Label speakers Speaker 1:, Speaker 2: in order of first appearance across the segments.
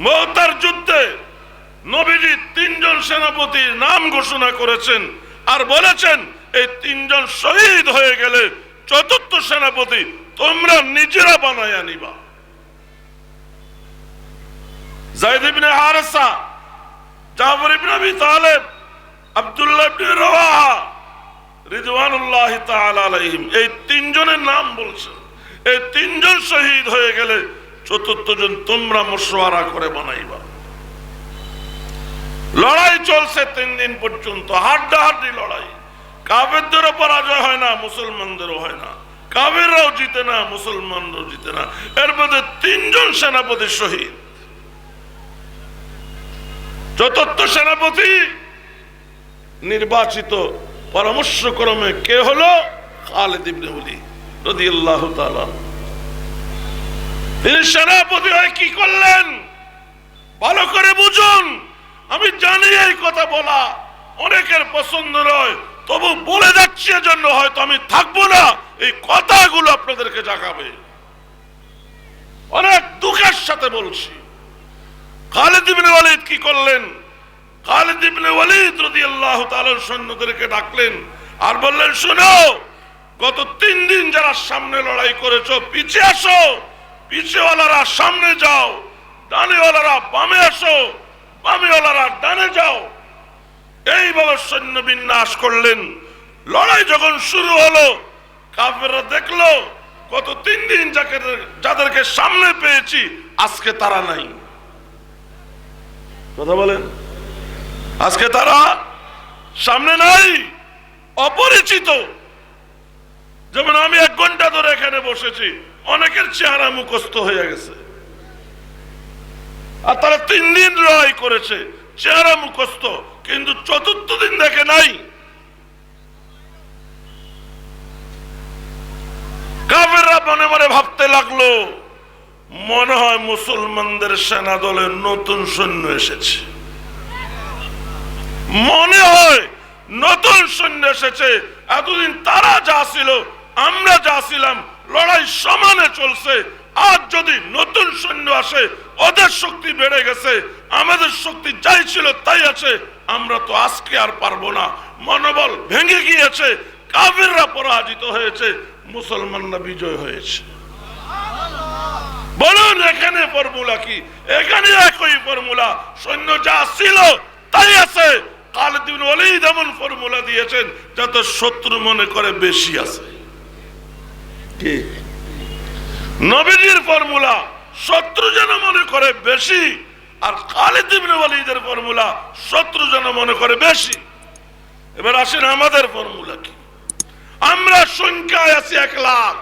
Speaker 1: মুতার যুদ্ধে নবীজি তিনজন সেনাপতির নাম ঘোষণা করেছেন আর বলেছেন এই তিনজন শহীদ হয়ে গেলে চতুর্থ সেনাপতি তোমরা নিজেরা বানায় আনিবা। যায়েদ ইবনে হারেসা, জাফর ইবনে আবি তালেব, আব্দুল্লাহ ইবনে রওয়াহা রিদওয়ানুল্লাহি তাআলা আলাইহিম, এই তিনজনের নাম বলছেন। এই তিনজন শহীদ হয়ে গেলে চতুর্থ জন তোমরা মশওয়ারা করে বানাইবা। লড়াই চলছে 3 দিন পর্যন্ত, হাড্ডাহাড্ডি লড়াই। কাফেরদেরও পরাজয় হয় না, মুসলমানদেরও হয় না। কাফেররাও জিতে না, মুসলমানরাও জিতে না। এর মধ্যে 3 জন সেনাপতি শহীদ। চতুর্থ সেনাপতি নির্বাচিত পরামর্শক্রমে কে হলো? খালিদ ইবনে ওলীদ রাদিয়াল্লাহু তাআলা। তিনি সেনাপতি হয়ে কি করলেন ভালো করে বুঝুন। আমি জানি এই কথা বলা অনেকের পছন্দ নয়, তবু বলে যাচ্ছি, এজন্য হয়তো আমি থাকবো না, এই কথাগুলো আপনাদেরকে জাগাবে। অনেক দুঃখের সাথে বলছি। খালিদ ইবনে ওলীদ কি করলেন? খালিদ ইবনে ওলীদ রাদিয়াল্লাহু তাআলা সৈন্যদেরকে ডাকলেন আর বললেন, শোনো, গত 3 দিন যারা সামনে লড়াই করেছো পিছিয়ে আসো, পিছেওয়ালারা সামনে যাও, ডানেওয়ালারা বামে আসো, বামেওয়ালারা ডানে যাও। এইভাবে সৈন্য বিন্যাস করলেন। লড়াই যখন শুরু হলো, কাফেররা দেখলো গত 3 দিন যাদেরকে সামনে পেয়েছি আজকে তারা নাই। কথা বলেন, আজকে তারা সামনে নাই, অপরিচিত। যেমন আমি 1 ঘন্টা ধরে এখানে বসেছি, অনেকের চেহারা মুখস্থ হয়ে গেছে। আর তারা 3 দিন লড়াই করেছে, চেহারা মুখস্থ, কিন্তু চতুর্থ দিন দেখে নাই। কাফেররা মনে মনে ভাবতে লাগলো, মনে হয় মুসলমানদের সেনা দলে নতুন সৈন্য এসেছে, মনে হয় নতুন সৈন্য এসেছে। এতদিন তারা যা ছিল আমরা যা ছিলাম, লড়াই সমানে চলছে। আজ যদি নতুন সৈন্য আসে, ওদের শক্তি বেড়ে গেছে, আমাদের শক্তি যাই ছিল তাই আছে, আমরা তো আজকে আর পারবো না। মনোবল ভেঙে গিয়েছে, কাফেররা পরাজিত হয়েছে, মুসলমানরা বিজয় হয়েছে। বলুন এখানে ফর্মুলা কি? এখানে একই ফর্মুলা, সৈন্য যা ছিল তাই আছে। খালিদ ইবনে ওলীদ এমন ফর্মুলা দিয়েছেন যাতে শত্রু মনে করে বেশি আছে। কি নবীজির ফর্মুলা? শত্রু যেন মনে করে বেশি, আর খালিদ ইবনে ওলীদের ফর্মুলা শত্রু যেন মনে করে বেশি। এবার আসেন আমাদের ফর্মুলা কি? আমরা সংখ্যায় আছি 1 লাখ,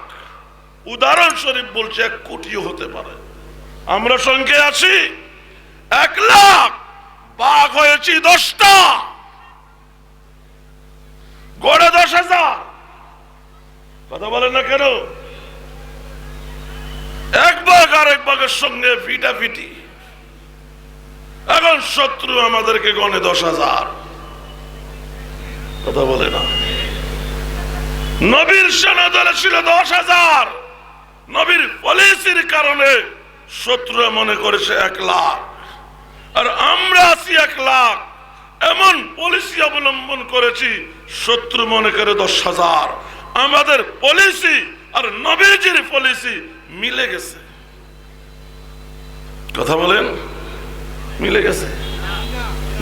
Speaker 1: উদাহরণস্বরূপ বলছি 1 কোটিও হতে পারে। আমরা সংখ্যায় আছি 1 লাখ, বাঘ হয়েছি 10টা, গড়ে 10,000। কথা বলেন না কেন? এক বাঘ আর এক বাঘের সঙ্গে ফিটাফিটি। এখন শত্রু আমাদেরকে গণে 10,000। কথা বলে না? নবীর সেনা দলে ছিল 10,000। নবীর পলিসির কারণে শত্রুরা মনে করেছে 1 লাখ, আর আমরা আছি 1 লাখ। এমন পলিসি অবলম্বন করেছি, শত্রু মনে করে 10,000। আমাদের পলিসি আর নবীজির পলিসি মিলে গেছে। কথা বলেন, মিলে গেছে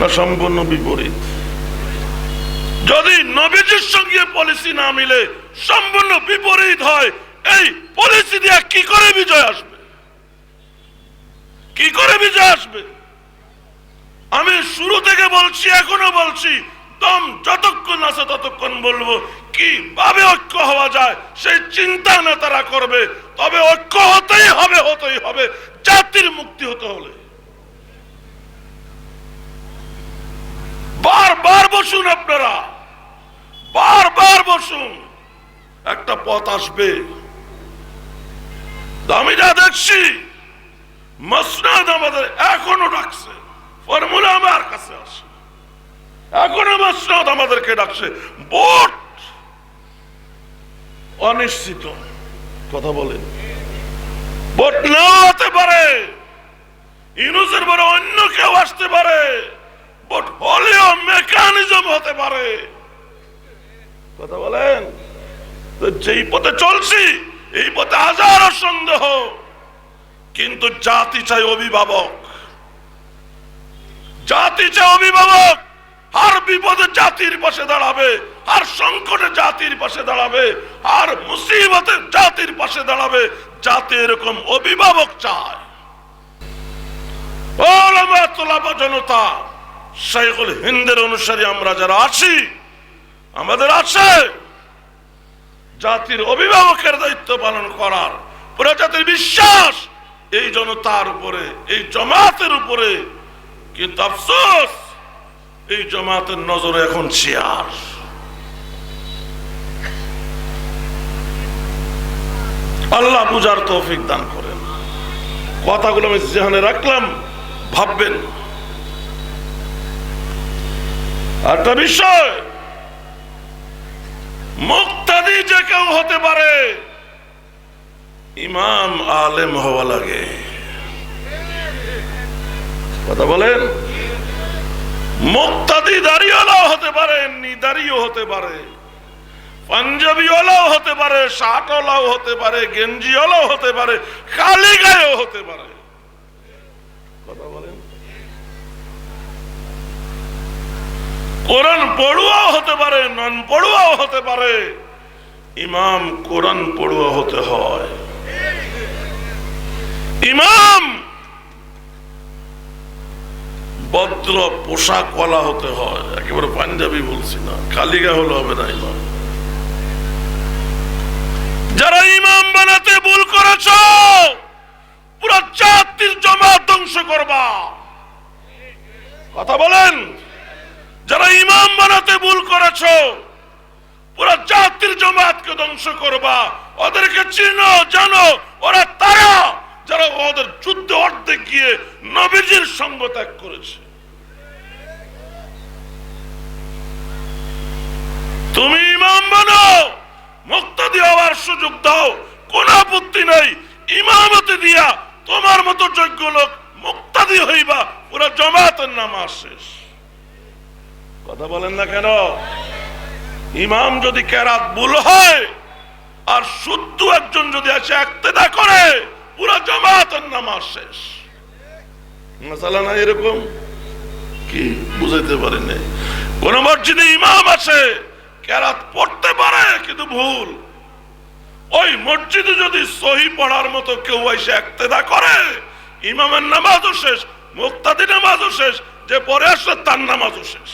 Speaker 1: না সম্পূর্ণ বিপরীত? যদি নবীজির সঙ্গে পলিসি না মিলে, সম্পূর্ণ বিপরীত হয়, এই পলিসি দিয়ে কি করে বিজয় আসবে? কি করে বিজয় আসবে? আমি শুরু থেকে বলছি, এখনো বলছি, দম যতক্ষণ আছে ততক্ষণ বলবো, কিভাবে ঐক্য হওয়া যায় সেই চিন্তা নেতারা করবে। তবে ঐক্য হতেই হবে, হতেই হবে, জাতির মুক্তি হতে হলে। বারবার বসুন আপনারা, বারবার বসুন, একটা পথ আসবে। আমি যা দেখছি, মসনদ আমাদের এখনো ডাকছে, ফর্মুলা আমার কাছে আসে, এখনো মসনদ আমাদেরকে ডাকছে। ভোট অনিশ্চিত। কথা বলেন, ভোট নাও হতে পারে। ইউনূসের পরে অন্য কেউ আসতে পারে, ভোট হলেও মেকানিজম হতে পারে। কথা বলেন, তো যেই পথে চলছি এই পথে হাজারো সন্দেহ, কিন্তু জাতি চাই অভিভাবক, জাতি চাই অভিভাবক। আর বিপদে জাতির পাশে দাঁড়াবে, আর সংকটে জাতির পাশে দাঁড়াবে, আর মুসিবতে জাতির পাশে দাঁড়াবে। জাতি এরকম অভিভাবক চায়। ওলামা তোলাবা জনতা, শাইখুল হিন্দের অনুসারী আমরা যারা আছি, আমাদের আছে জাতির অভিভাবকের দায়িত্ব পালন করার। পুরো জাতির বিশ্বাস এই জনতার উপরে, এই জামাতের উপরে। কিন্তু আফসোস, এই জামাতের নজরে এখন চেয়ার। আল্লাহ বুঝার তৌফিক দান করেন। কথাগুলো আমি জেহানে রাখলাম, ভাববেন। একটা বিষয়, মুক্তাদি যে কেউ হতে পারে, ইমাম আলেম হওয়া লাগে। কথা বলেন, মুক্তাদি দাড়িওয়ালাও হতে পারে, নিদারিও হতে পারে, পাঞ্জাবিওয়ালাও হতে পারে, শার্টওয়ালাও হতে পারে, গেঞ্জিওয়ালাও হতে পারে, খালি গায়েও হতে পারে। কথা বলেন, কোরআন পড়ুয়াও হতে পারে, নন পড়ুয়াও হতে পারে। ইমাম কোরআন পড়ুয়া হতে হয়। ইমাম ভদ্র পোশাকওয়ালা হতে হয়, একেবারে পাঞ্জাবি বলছি না, খালি গায়ে হলে হবে না। ইমাম, যারা ইমাম বানাতে ভুল করেছ, পুরো জাতির জামাত ধ্বংস করবা। কথা বলেন, যারা ইমাম বানাতে ভুল করেছ, পুরো জাতির জামাতকে ধ্বংস করবা। ওদেরকে চিনো, জানো, ওরা তারা যারা ওদের যুদ্ধে অর্ধেক গিয়ে নবীজির সঙ্গ ত্যাগ করেছে। তুমি ইমাম বানো, মুক্তাদি হওয়ার সুযোগ দাও, কোন আপত্তি নাই। ইমামতি দিয়া তোমার মতো যোগ্য লোক মুক্তাদি হইবা, পুরো জামাতের নামাজ শেষ। কথা বলেন না কেন? ইমাম যদি কেরাত ভুল হয় আর শুদ্ধ একজন যদি আছে ইক্তেদা করে, পুরো জামাতের নামাজ শেষ। মাসালা না এরকম? কি বুঝাইতে পারেন? কোন মসজিদে ইমাম আছে, কেরাত পড়তে পারে কিন্তু ভুল, ওই মসজিদে যদি সহি পড়ার মতো কেউ এসে ইক্তেদা করে, ইমামের নামাজও শেষ, মুক্তাদি নামাজও শেষ, যে পরে আসলে তার নামাজও শেষ।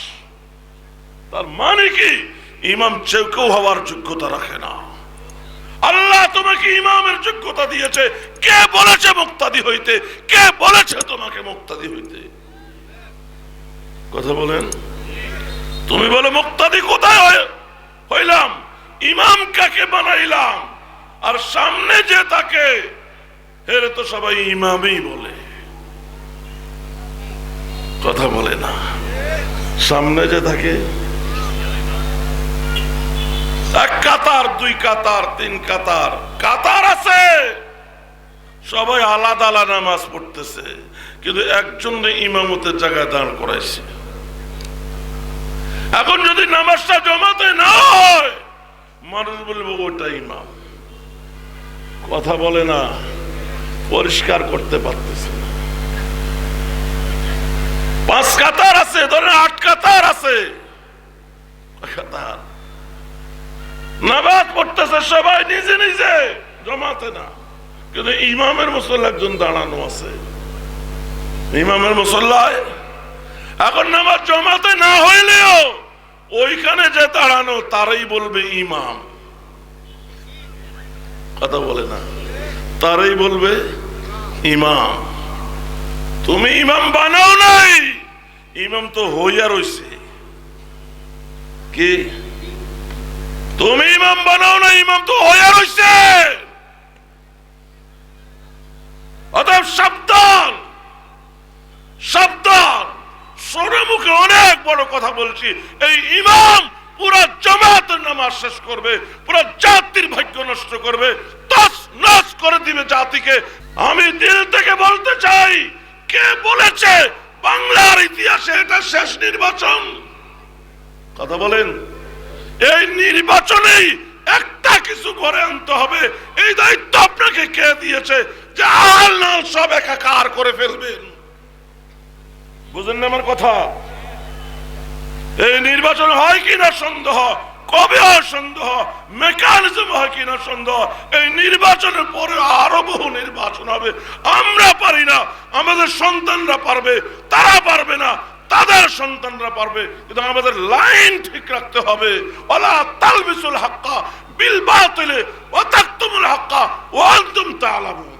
Speaker 1: তার মানে কি? ইমাম যে কেউ হওয়ার যোগ্যতা রাখে না। আল্লাহ তোমাকে ইমামের যোগ্যতা দিয়েছে, কে বলেছে মুক্তাদি হইতে? কে বলেছে তোমাকে মুক্তাদি হইতে? কথা বলেন। তুমি বলো মুক্তাদি কোথায় হইলাম? ইমাম কাকে বানাইলাম? আর সামনে যে তাকে, এরে তো সবাই ইমামই বলে। কথা বলে না। সামনে যে থাকে, এক কাতার, দুই কাতার, তিন কাতার, কাতার আছে, সবাই আলাদা আলাদা নামাজ পড়তেছে, কিন্তু একজন ইমামতের জায়গায় দাঁড় করাইছে। এখন যদি নামাজটা জমাতে না হয়, মানুষ বলবো ওটা ইমাম। কথা বলে না, পরিষ্কার করতে পারতেছে না। পাঁচ কাতার আছে, ধরেন আট কাতার আছে, কাতার নামাজ পড়তেছে সবাই নিজে নিজে, জমাতে না, কিন্তু ইমামের মুসল্লা একজন দাঁড়ানো আছে। ইমামের মুসল্লায় এখন নামাজ জমাতে না হইলেও ওইখানে যে দাঁড়ানো তারাই বলবে ইমাম। কথা বলে না, তারাই বলবে ইমাম। তুমি ইমাম বানাও নাই, ইমাম তো হইয়া রইছে। কি তুমি ইমাম বানাও না, ইমাম তো হইয়া রইছে। অতএব সাবধান, সাবধান। সরে মুখে অনেক বড় কথা বলছি, এই ইমাম পুরো জামাতের নামাজ শেষ করবে, পুরো জাতির ভাগ্য নষ্ট করবে, তছনছ করে দিবে জাতিকে। আমি দিল থেকে বলতে চাই, কে বলেছে বাংলার ইতিহাসে এটা শেষ নির্বাচন? কথা বলেন। এই নির্বাচনেই একটা কিছু করে আনতে হবে। এই দায়িত্ব আপনাকে কে দিয়েছে যে আল নাল সব একাকার করে ফেলবেন? বুঝেন না আমার কথা? এই নির্বাচন হয় কিনা সন্দেহ, কবে হয় সন্দেহ, মেকানিজম হয় কিনা সন্দেহ। এই নির্বাচনের পরে আরো বহু নির্বাচন হবে। আমরা পারি না, আমাদের সন্তানরা পারবে, তারা পারবে না, তাদের সন্তানরা পারবে। কিন্তু আমাদের লাইন ঠিক রাখতে হবে। ওয়ালা তালবিসুল হাক্কা বিল বাতিল ওয়া তাকতুমুল হাক্কা ওয়া আনতুম তা'লামুন।